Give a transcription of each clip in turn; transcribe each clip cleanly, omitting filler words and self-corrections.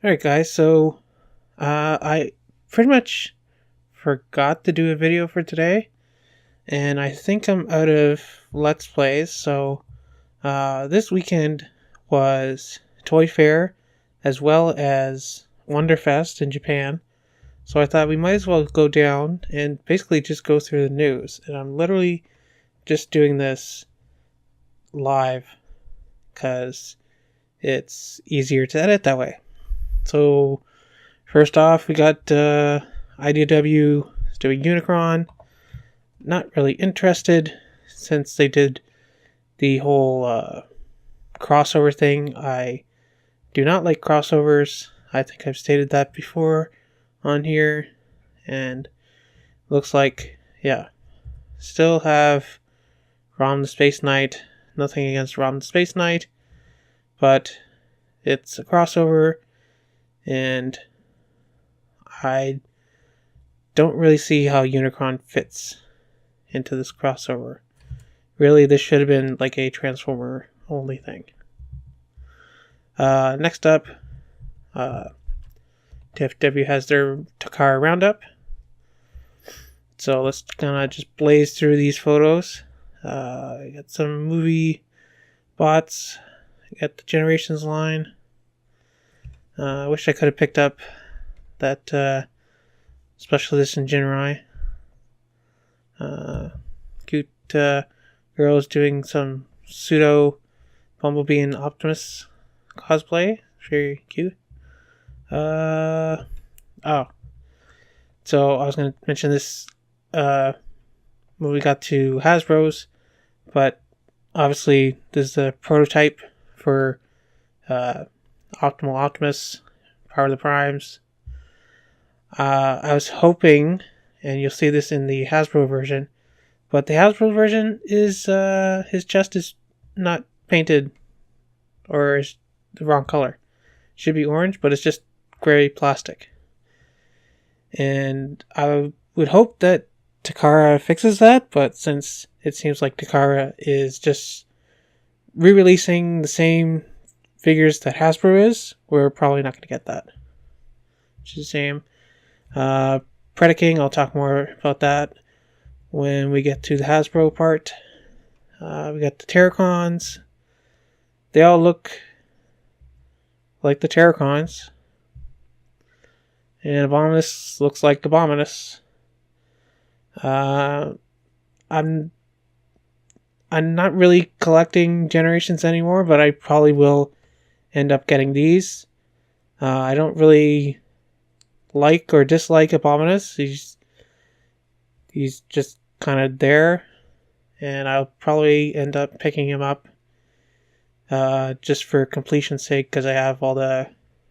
Alright guys, so I pretty much forgot to do a video for today, and I think I'm out of Let's Plays, so this weekend was Toy Fair as well as Wonderfest in Japan, so I thought we might as well go down and basically just go through the news, and I'm literally just doing this live because it's easier to edit that way. So, first off, we got IDW doing Unicron. Not really interested since they did the whole crossover thing. I do not like crossovers. I think I've stated that before on here. And looks like, yeah, still have Rom the Space Knight. Nothing against Rom the Space Knight, but it's a crossover. And I don't really see how Unicron fits into this crossover. Really, this should have been like a Transformer only thing. Next up, TFW has their Takara Roundup. So let's kind of just blaze through these photos. I got some movie bots. I got the Generations line. I wish I could have picked up that special edition Jinrai. Cute girls doing some pseudo Bumblebee and Optimus cosplay. Very cute. So I was going to mention this movie got to Hasbro's, but obviously this is a prototype for Optimal Optimus, Power of the Primes. I was hoping, and you'll see this in the Hasbro version, but the Hasbro version is his chest is not painted or is the wrong color. It should be orange, but it's just gray plastic. And I would hope that Takara fixes that, but since it seems like Takara is just re-releasing the same figures that Hasbro is, we're probably not going to get that. Which is a shame. Predaking, I'll talk more about that when we get to the Hasbro part. We got the Terracons. They all look like the Terracons. And Abominus looks like Abominus. I'm not really collecting Generations anymore, but I probably will end up getting these. I don't really like or dislike Abominus. He's just kind of there, and I'll probably end up picking him up just for completion's sake, because I have all the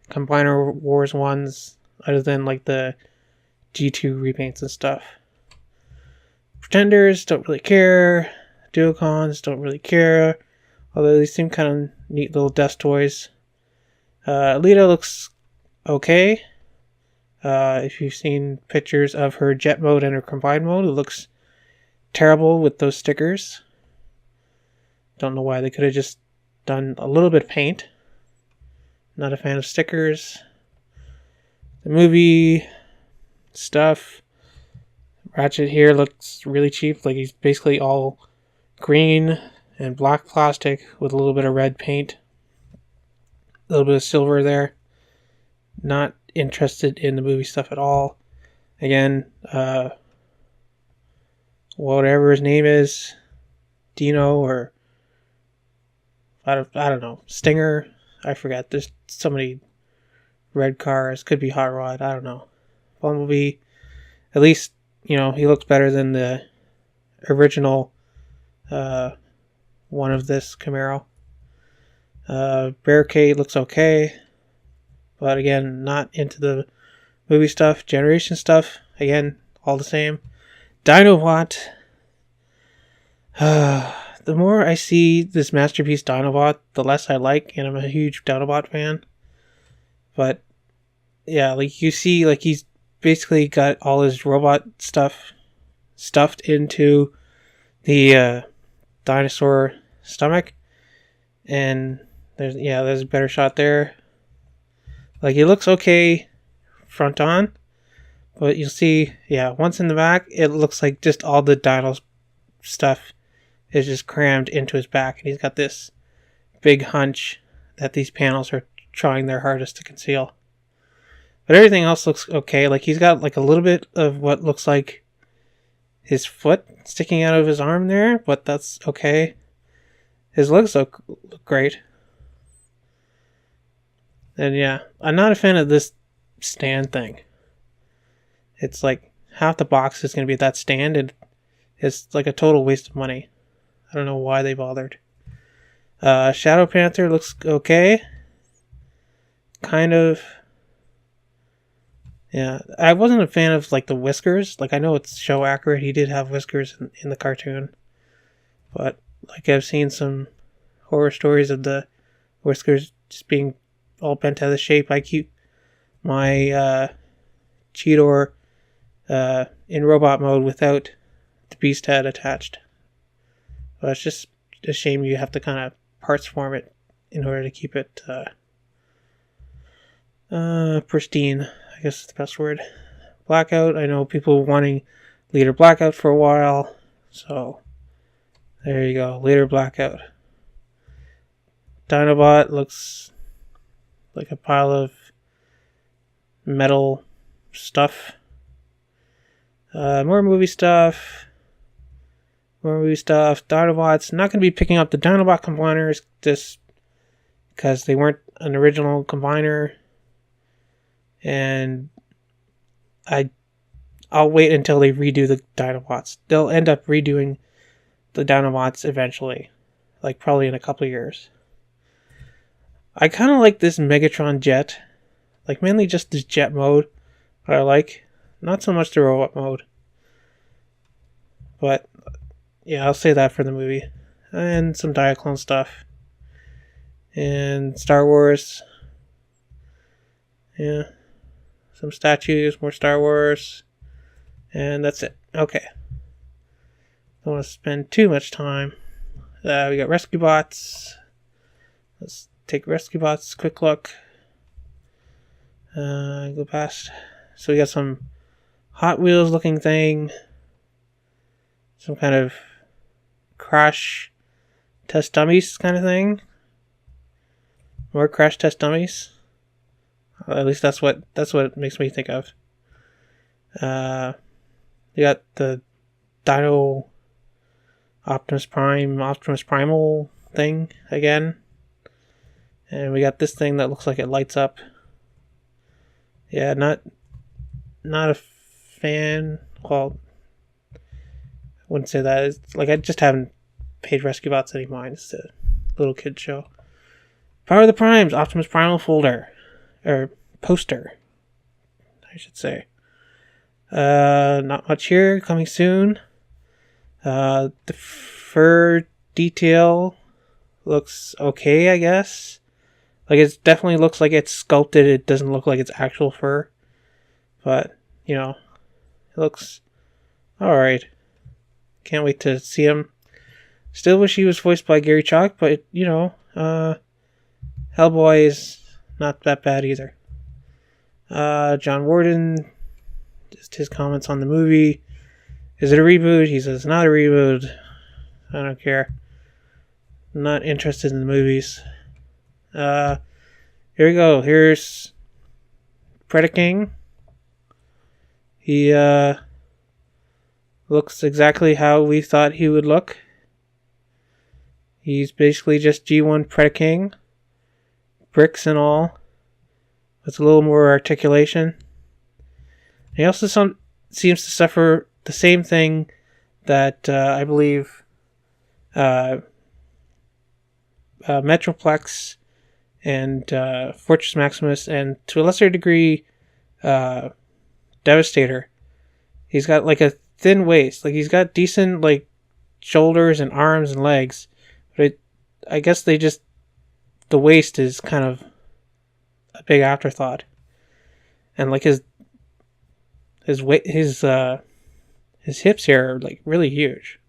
Combiner Wars ones, other than like the G2 repaints and stuff. Pretenders, don't really care. Duocons, don't really care, although they seem kind of neat little desk toys. Alita looks okay. If you've seen pictures of her jet mode and her combined mode, it looks terrible with those stickers. Don't know why. They could have just done a little bit of paint. Not a fan of stickers. The movie stuff. Ratchet here looks really cheap. Like he's basically all green and black plastic with a little bit of red paint. A little bit of silver there. Not interested in the movie stuff at all. Again, whatever his name is, Dino or I don't know, Stinger. I forget. There's so many red cars. Could be Hot Rod. I don't know. Bumblebee. At least, he looks better than the original one of this Camaro. Barricade looks okay, but again, not into the movie stuff. Generation stuff, again, all the same. Dinobot. The more I see this Masterpiece Dinobot, the less I like, and I'm a huge Dinobot fan. But yeah, like you see, like he's basically got all his robot stuff stuffed into the dinosaur stomach, and there's a better shot there. Like, it looks okay front on, but you'll see, yeah, once in the back, it looks like just all the dino stuff is just crammed into his back, and he's got this big hunch that these panels are trying their hardest to conceal. But everything else looks okay. Like, he's got like a little bit of what looks like his foot sticking out of his arm there, but that's okay. His legs look great. And yeah, I'm not a fan of this stand thing. It's like half the box is going to be that stand, and it's like a total waste of money. I don't know why they bothered. Shadow Panther looks okay. Kind of. Yeah, I wasn't a fan of like the whiskers. Like, I know it's show accurate. He did have whiskers in the cartoon, but like, I've seen some horror stories of the whiskers just being all bent out of shape. I keep my Cheetor in robot mode without the beast head attached. But it's just a shame you have to kind of parts form it in order to keep it pristine, I guess is the best word. Blackout, I know people wanting Leader Blackout for a while, so there you go, Leader Blackout. Dinobot looks like a pile of metal stuff. More movie stuff. Dinobots. Not going to be picking up the Dinobot combiners just because they weren't an original combiner. And I'll wait until they redo the Dinobots. They'll end up redoing the Dinobots eventually. Like, probably in a couple of years. I kind of like this Megatron jet. Like, mainly just this jet mode. I like. Not so much the robot mode. But, yeah, I'll say that for the movie. And some Diaclone stuff. And Star Wars. Yeah. Some statues, more Star Wars. And that's it. Okay. Don't want to spend too much time. We got Rescue Bots. Let's take Rescue Bots. Quick look. Go past. So we got some Hot Wheels looking thing. Some kind of crash test dummies kind of thing. More crash test dummies. At least that's what it makes me think of. You got the Dino Optimus Primal thing again. And we got this thing that looks like it lights up. Yeah, not a fan. Well, I wouldn't say that. It's like, I just haven't paid Rescue Bots any mind. It's a little kid show. Power of the Primes, Optimus Primal folder. Or poster, I should say. Not much here. Coming soon. The fur detail looks okay, I guess. Like, it definitely looks like it's sculpted. It doesn't look like it's actual fur. But, you know, it looks alright. Can't wait to see him. Still wish he was voiced by Gary Chalk, but, you know, Hellboy is not that bad either. John Warden, just his comments on the movie. Is it a reboot? He says, not a reboot. I don't care. I'm not interested in the movies. Here we go. Here's Predaking. He looks exactly how we thought he would look. He's basically just G1 Predaking. Bricks and all. With a little more articulation. He also seems to suffer the same thing that I believe Metroplex and Fortress Maximus, and to a lesser degree Devastator. He's got like a thin waist. Like, he's got decent like shoulders and arms and legs, but I guess the waist is kind of a big afterthought. And like his hips here are like really huge.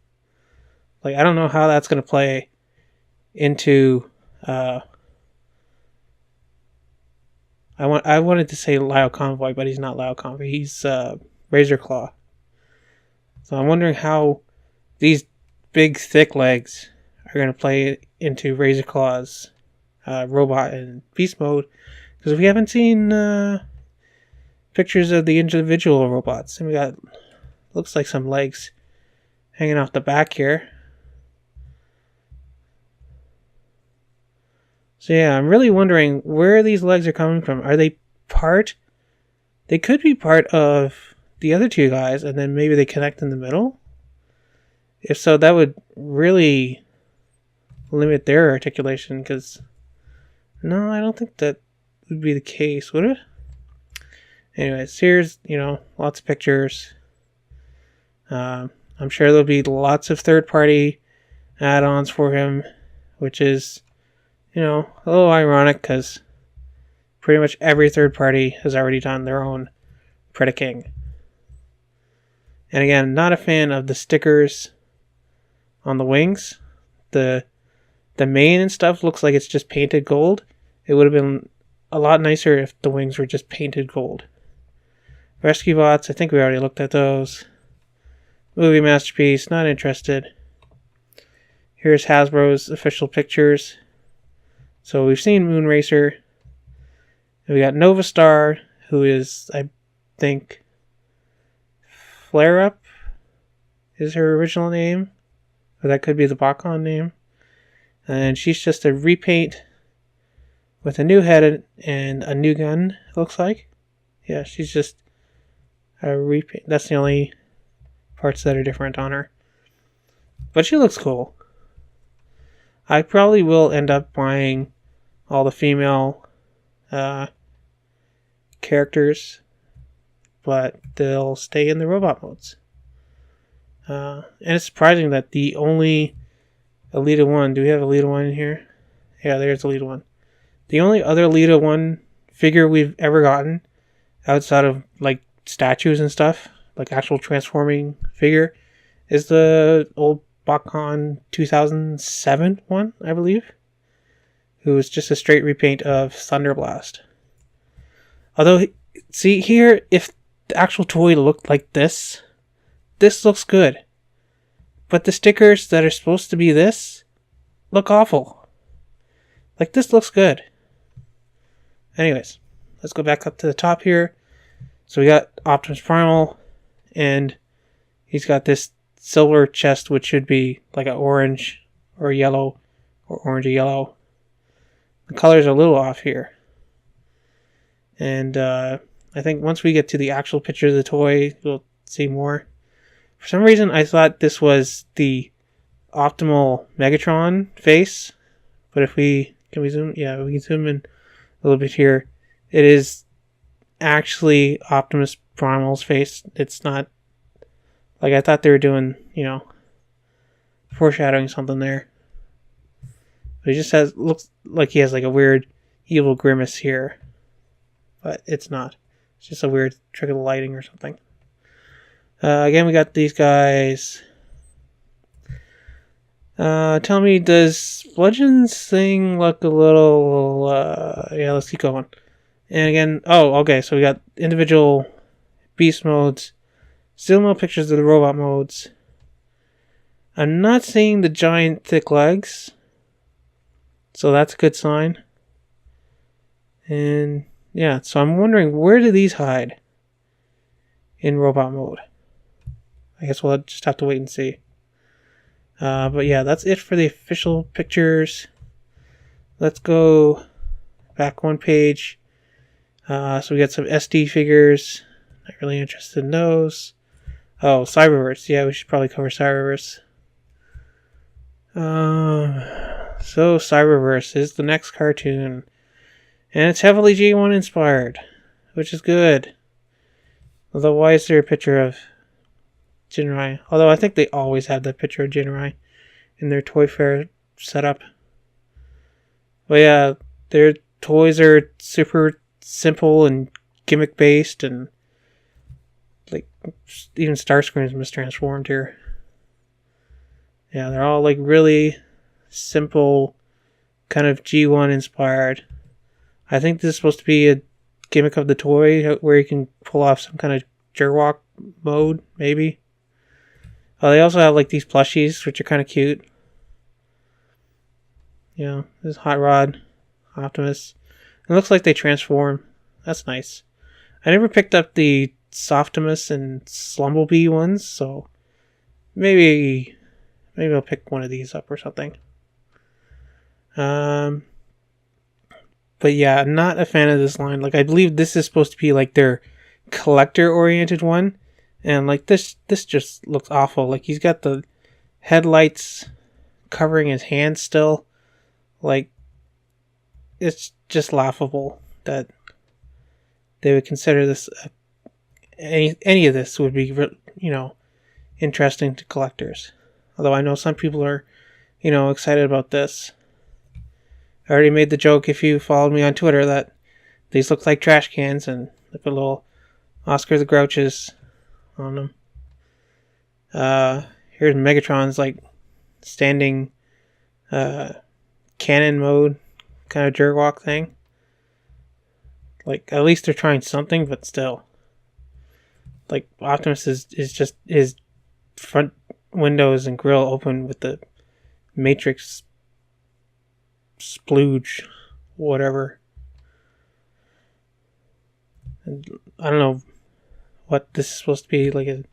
Like, I don't know how that's going to play into I wanted to say Lyle Convoy, but he's not Lyle Convoy. He's Razor Claw. So I'm wondering how these big, thick legs are going to play into Razor Claw's robot and beast mode, because we haven't seen pictures of the individual robots. And we got, looks like some legs hanging off the back here. So yeah, I'm really wondering where these legs are coming from. Are they part? They could be part of the other two guys, and then maybe they connect in the middle. If so, that would really limit their articulation, because no, I don't think that would be the case, would it? Anyways, here's, lots of pictures. I'm sure there'll be lots of third-party add-ons for him, which is, a little ironic, because pretty much every third party has already done their own Predaking. And again, not a fan of the stickers on the wings. The mane and stuff looks like it's just painted gold. It would have been a lot nicer if the wings were just painted gold. Rescue Bots, I think we already looked at those. Movie Masterpiece, not interested. Here's Hasbro's official pictures. So we've seen Moonracer. And we got Nova Star, who is, I think, Flare Up is her original name. Or that could be the Bakon name. And she's just a repaint with a new head and a new gun, it looks like. Yeah, she's just a repaint. That's the only parts that are different on her. But she looks cool. I probably will end up buying all the female characters, but they'll stay in the robot modes. And it's surprising that the only Alita 1, do we have Alita 1 in here? Yeah, there's Alita 1. The only other Alita 1 figure we've ever gotten, outside of like statues and stuff, like actual transforming figure, is the old Bakon 2007 one, I believe, who was just a straight repaint of Thunderblast. Although, see here, if the actual toy looked like this looks good. But the stickers that are supposed to be this look awful. Like, this looks good. Anyways, let's go back up to the top here. So we got Optimus Primal, and he's got this silver chest, which should be like an orange or yellow, or orange or yellow. The colors are a little off here. And I think once we get to the actual picture of the toy, we'll see more. For some reason, I thought this was the optimal Megatron face. But if can we zoom? Yeah, we can zoom in a little bit here. It is actually Optimus Primal's face. It's not, like, I thought they were doing, foreshadowing something there. But he just looks like he has like a weird evil grimace here. But it's not. It's just a weird trick of the lighting or something. Again, we got these guys. Tell me, does Bludgeon's thing look a little... yeah, let's keep going. And again, okay, so we got individual beast modes. Still no pictures of the robot modes. I'm not seeing the giant thick legs, so that's a good sign. And yeah, so I'm wondering, where do these hide in robot mode? I guess we'll just have to wait and see. But yeah, that's it for the official pictures. Let's go back one page. So we got some SD figures. Not really interested in those. Oh, Cyberverse. Yeah, we should probably cover Cyberverse. So Cyberverse is the next cartoon. And it's heavily G1 inspired, which is good. Although, why is there a picture of Jinrai? Although I think they always have that picture of Jinrai in their Toy Fair setup. But yeah, their toys are super simple and gimmick based, and like even Starscream's mistransformed here. Yeah, they're all like really simple, kind of G1 inspired. I think this is supposed to be a gimmick of the toy where you can pull off some kind of jerk mode, maybe. They also have like these plushies, which are kind of cute. This Hot Rod, Optimus. It looks like they transform. That's nice. I never picked up the Softimus and Slumblebee ones, so maybe I'll pick one of these up or something. But yeah, I'm not a fan of this line. Like, I believe this is supposed to be like their collector-oriented one, and like this just looks awful. Like, he's got the headlights covering his hands still. Like, it's just laughable that they would consider this any of this would be interesting to collectors. Although I know some people are excited about this. I already made the joke, if you followed me on Twitter, that these look like trash cans and they put little Oscar the Grouches on them. Here's Megatron's like standing cannon mode kind of jerkwalk thing. Like, at least they're trying something, but still. Like, Optimus is just his front windows and grill open with the Matrix splooge, whatever. And I don't know what this is supposed to be, like a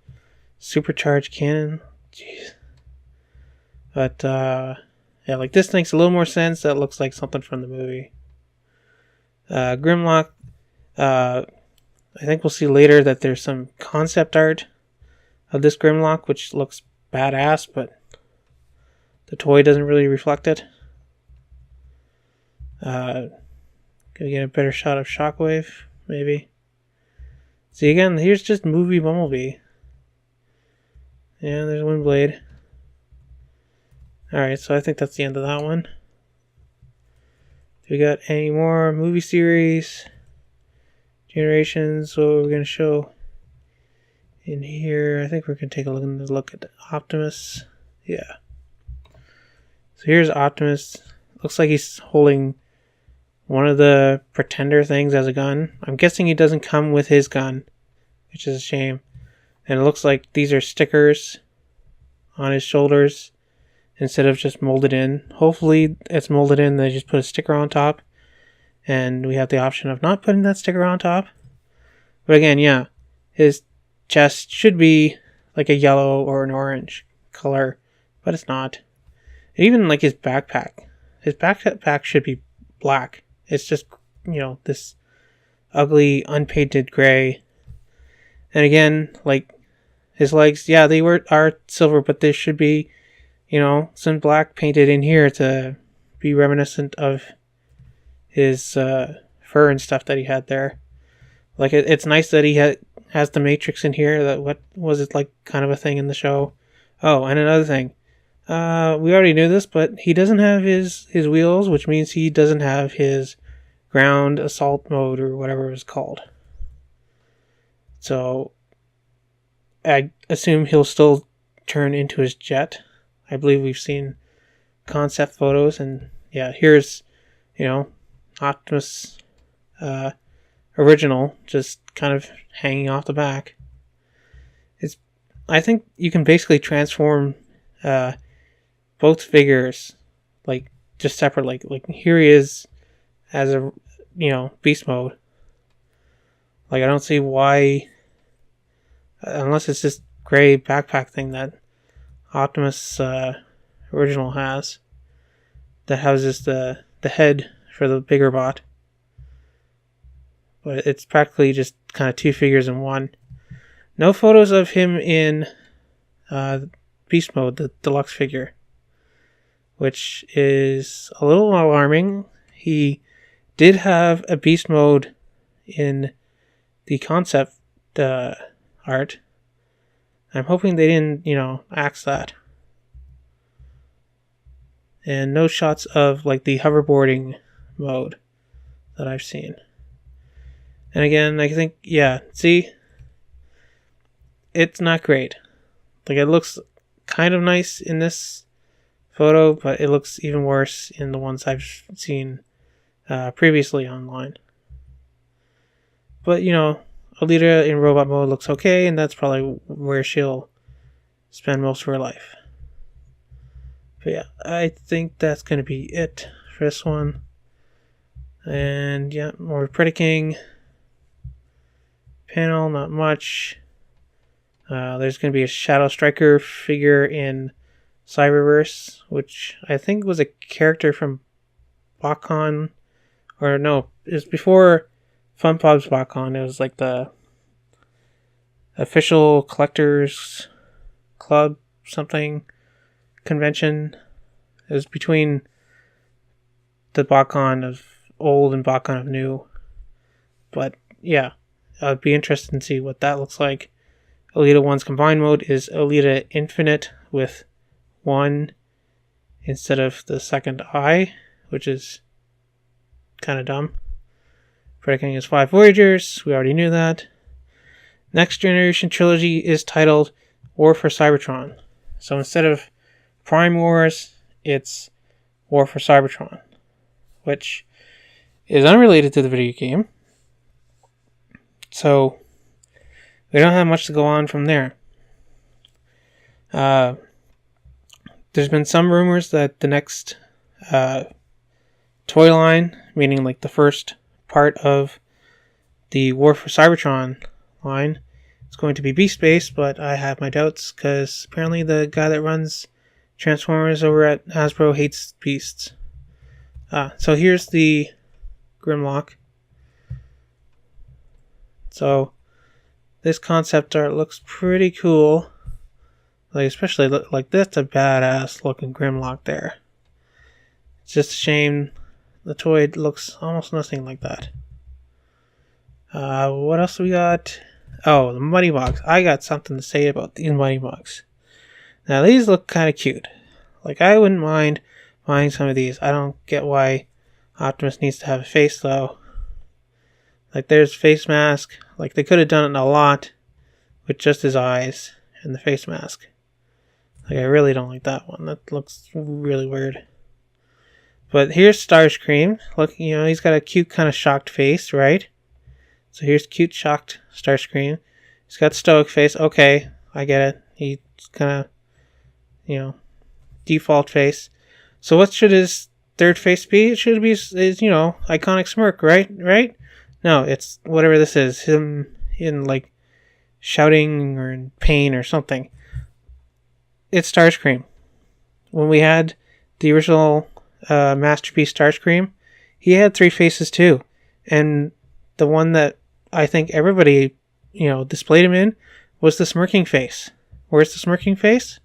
supercharged cannon. Jeez. But, yeah, like this makes a little more sense. That looks like something from the movie. Grimlock, I think we'll see later that there's some concept art of this Grimlock, which looks badass, but the toy doesn't really reflect it. Gonna get a better shot of Shockwave, maybe. See, again, here's just movie Bumblebee. Yeah, there's Windblade. Alright, so I think that's the end of that one. Do we got any more movie series? Generations, what we're going to show in here. I think we're going to take a look at Optimus. Yeah. So here's Optimus. Looks like he's holding one of the Pretender things as a gun. I'm guessing he doesn't come with his gun, which is a shame. And it looks like these are stickers on his shoulders instead of just molded in. Hopefully it's molded in, they just put a sticker on top. And we have the option of not putting that sticker on top. But again, yeah, his chest should be like a yellow or an orange color, but it's not. And even like his backpack. His backpack should be black. It's just, this ugly, unpainted gray. And again, like, his legs, yeah, they are silver, but there should be, some black painted in here to be reminiscent of his fur and stuff that he had there. Like, it's nice that he has the Matrix in here. That what was it like, kind of a thing in the show. Oh, and another thing, we already knew this, but he doesn't have his wheels, which means he doesn't have his ground assault mode or whatever it was called. So I assume he'll still turn into his jet. I believe we've seen concept photos, and yeah, here's Optimus original, just kind of hanging off the back. I think you can basically transform both figures, like, just separately. Like, here he is as a beast mode. Like, I don't see why, unless it's this gray backpack thing that Optimus original has, that houses the head for the bigger bot. But it's practically just kind of two figures in one. No photos of him in beast mode, the deluxe figure, which is a little alarming. He did have a beast mode in the concept art. I'm hoping they didn't, axe that. And no shots of like the hoverboarding mode that I've seen. And again, I think, yeah, see, it's not great. Like, it looks kind of nice in this photo, but it looks even worse in the ones I've seen previously online. But, Alita in robot mode looks okay, and that's probably where she'll spend most of her life. But yeah, I think that's going to be it for this one. And yeah, more Predaking panel, not much. There's going to be a Shadow Striker figure in Cyberverse, which I think was a character from Bakon. Or no, it was before Fun Pop's Bakon. It was like the official collectors club something convention. It was between the Bakon of old and Bakon of new. But yeah, I'd be interested to see what that looks like. Alita 1's combined mode is Alita Infinite with 1 instead of the second eye, which is kind of dumb. Predaking is 5 Voyagers, we already knew that. Next Generation Trilogy is titled War for Cybertron. So instead of Prime Wars, it's War for Cybertron, which is unrelated to the video game. So we don't have much to go on from there. There's been some rumors that the next toy line, meaning like the first part of the War for Cybertron line, is going to be Beast-based, but I have my doubts because apparently the guy that runs Transformers over at Hasbro hates beasts. So here's the Grimlock. So this concept art looks pretty cool. Like, especially like that's a badass looking Grimlock there. It's just a shame the toy looks almost nothing like that. What else we got? Oh, the Money Box. I got something to say about these Money Box. Now, these look kind of cute. Like, I wouldn't mind buying some of these. I don't get why Optimus needs to have a face, though. Like, there's face mask. Like, they could have done it a lot with just his eyes and the face mask. Like, I really don't like that one. That looks really weird. But here's Starscream. Look, he's got a cute kind of shocked face, right? So here's cute shocked Starscream. He's got stoic face. Okay, I get it. He's kind of, default face. So what should his third face be? It should be his, iconic smirk, right? Right? No, it's whatever this is. Him in, like, shouting or in pain or something. It's Starscream. When we had the original Masterpiece Starscream, he had 3 faces too. And the one that I think everybody, displayed him in was the smirking face. Where's the smirking face?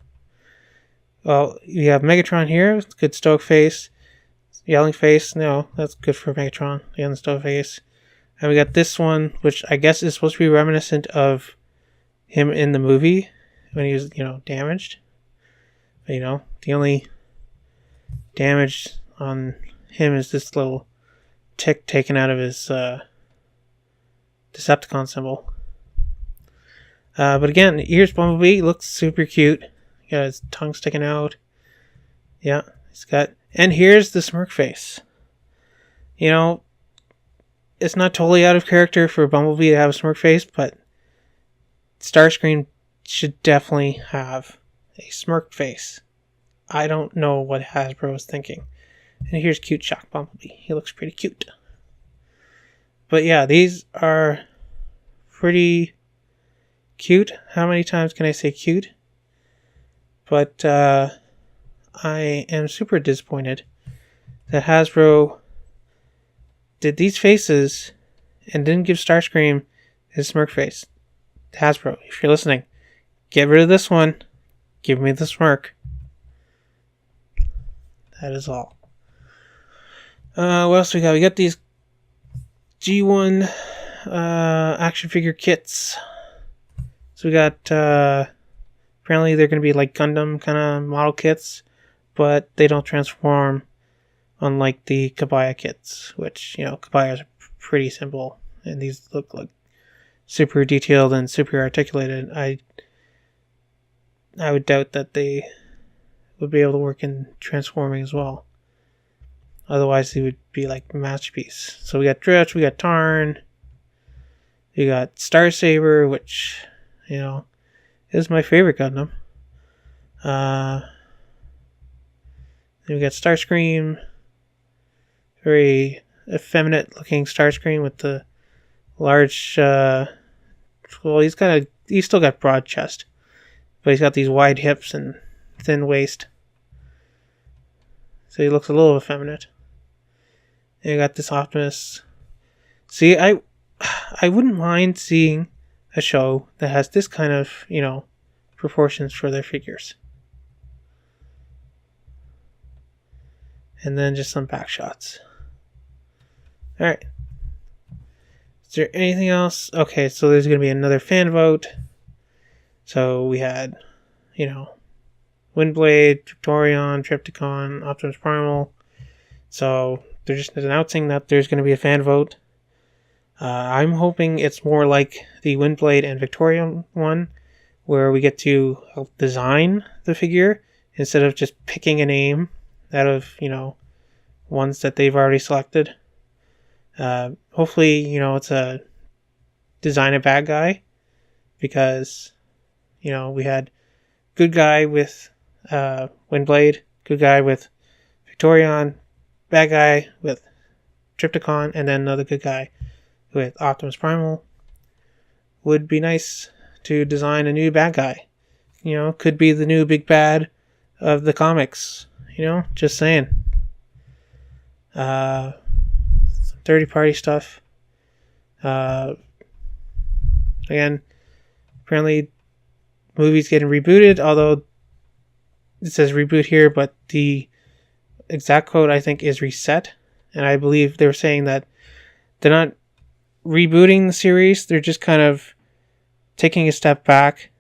Well, you have Megatron here, good stoic face. Yelling face, no, that's good for Megatron. Yelling stoic face. And we got this one, which I guess is supposed to be reminiscent of him in the movie when he was, damaged. But, the only damage on him is this little tick taken out of his Decepticon symbol. But again, here's Bumblebee. He looks super cute. He got his tongue sticking out. Yeah, he's got... And here's the smirk face. It's not totally out of character for Bumblebee to have a smirk face, but Starscream should definitely have a smirk face. I don't know what Hasbro was thinking. And here's cute Shock Bumblebee. He looks pretty cute. But yeah, these are pretty cute. How many times can I say cute? But I am super disappointed that Hasbro did these faces and didn't give Starscream his smirk face. Hasbro, if you're listening, get rid of this one. Give me the smirk. That is all. What else we got? We got these G1 action figure kits. So we got, apparently they're going to be like Gundam kind of model kits, but they don't transform unlike the Kabaya kits, which, Kabayas are pretty simple, and these look like super detailed and super articulated. I would doubt that they would be able to work in transforming as well. Otherwise, they would be like Masterpiece. So we got Dretch, we got Tarn, You got Star Saber, which, is my favorite Gundam. Then we got Starscream, very effeminate looking Starscream with the large, he's still got broad chest, but he's got these wide hips and thin waist. So he looks a little effeminate. And you got this Optimus. See, I wouldn't mind seeing a show that has this kind of, proportions for their figures. And then just some back shots. Alright. Is there anything else? Okay, so there's going to be another fan vote. So we had, Windblade, Victorion, Trypticon, Optimus Primal. So they're just announcing that there's going to be a fan vote. I'm hoping it's more like the Windblade and Victorion one, where we get to help design the figure instead of just picking a name out of, ones that they've already selected. Hopefully, it's a design a bad guy, because, we had good guy with Windblade, good guy with Victorion, bad guy with Trypticon, and then another good guy with Optimus Primal. Would be nice to design a new bad guy. Could be the new big bad of the comics. Just saying. Some third-party stuff. Again, apparently movie's getting rebooted, although it says reboot here, but the exact quote I think is reset. And I believe they were saying that they're not rebooting the series, they're just kind of taking a step back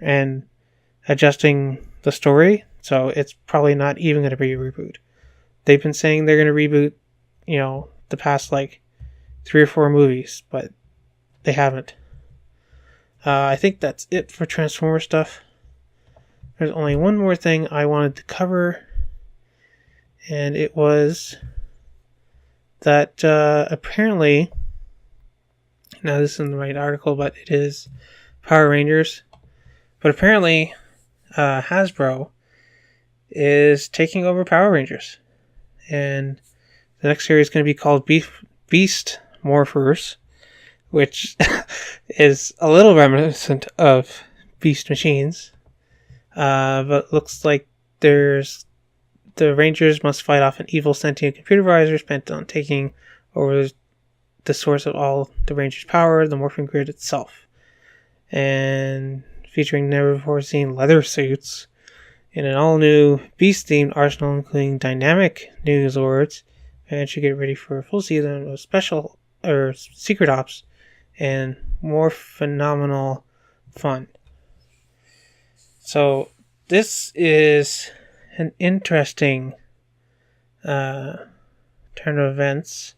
and adjusting the story. So it's probably not even going to be a reboot. They've been saying they're going to reboot, the past 3 or 4 movies, but they haven't. I think that's it for Transformers stuff. There's only one more thing I wanted to cover, and it was that apparently, now this isn't the right article, but it is Power Rangers, but apparently Hasbro is taking over Power Rangers, and the next series is going to be called Beast Morphers, which is a little reminiscent of Beast Machines, but looks like the Rangers must fight off an evil sentient computer visor bent on taking over the source of all the Rangers' power, the morphing grid itself, and featuring never before seen leather suits in an all-new Beast-themed arsenal, including dynamic new Zords. Fans should get ready for a full season of special or secret ops and more phenomenal fun. So this is an interesting turn of events.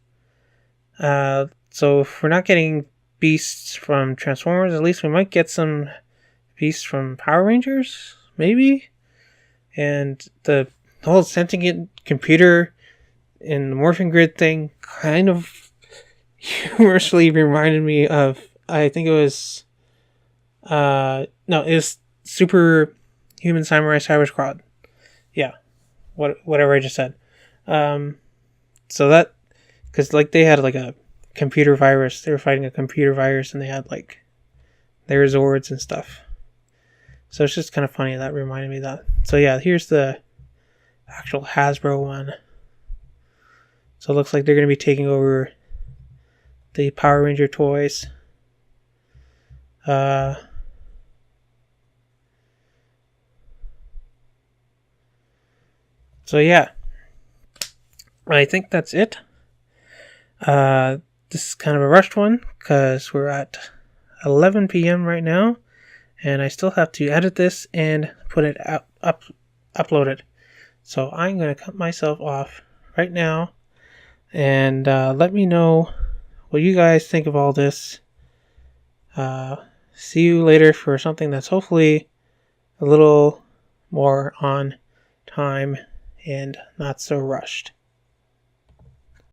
So if we're not getting beasts from Transformers, at least we might get some beasts from Power Rangers, maybe? And the whole sentient computer in the morphing grid thing kind of humorously reminded me of, I think it was, it was Super Human Samurai Cyber Squad. Yeah, whatever I just said. So that, because they had a computer virus, they were fighting a computer virus, and they had their Zords and stuff. So it's just kind of funny, that reminded me of that. So yeah, here's the actual Hasbro one. So it looks like they're going to be taking over the Power Ranger toys. So yeah, I think that's it. This is kind of a rushed one because we're at 11 p.m. right now, and I still have to edit this and put it upload it. So I'm going to cut myself off right now, and let me know what you guys think of all this. See you later for something that's hopefully a little more on time and not so rushed.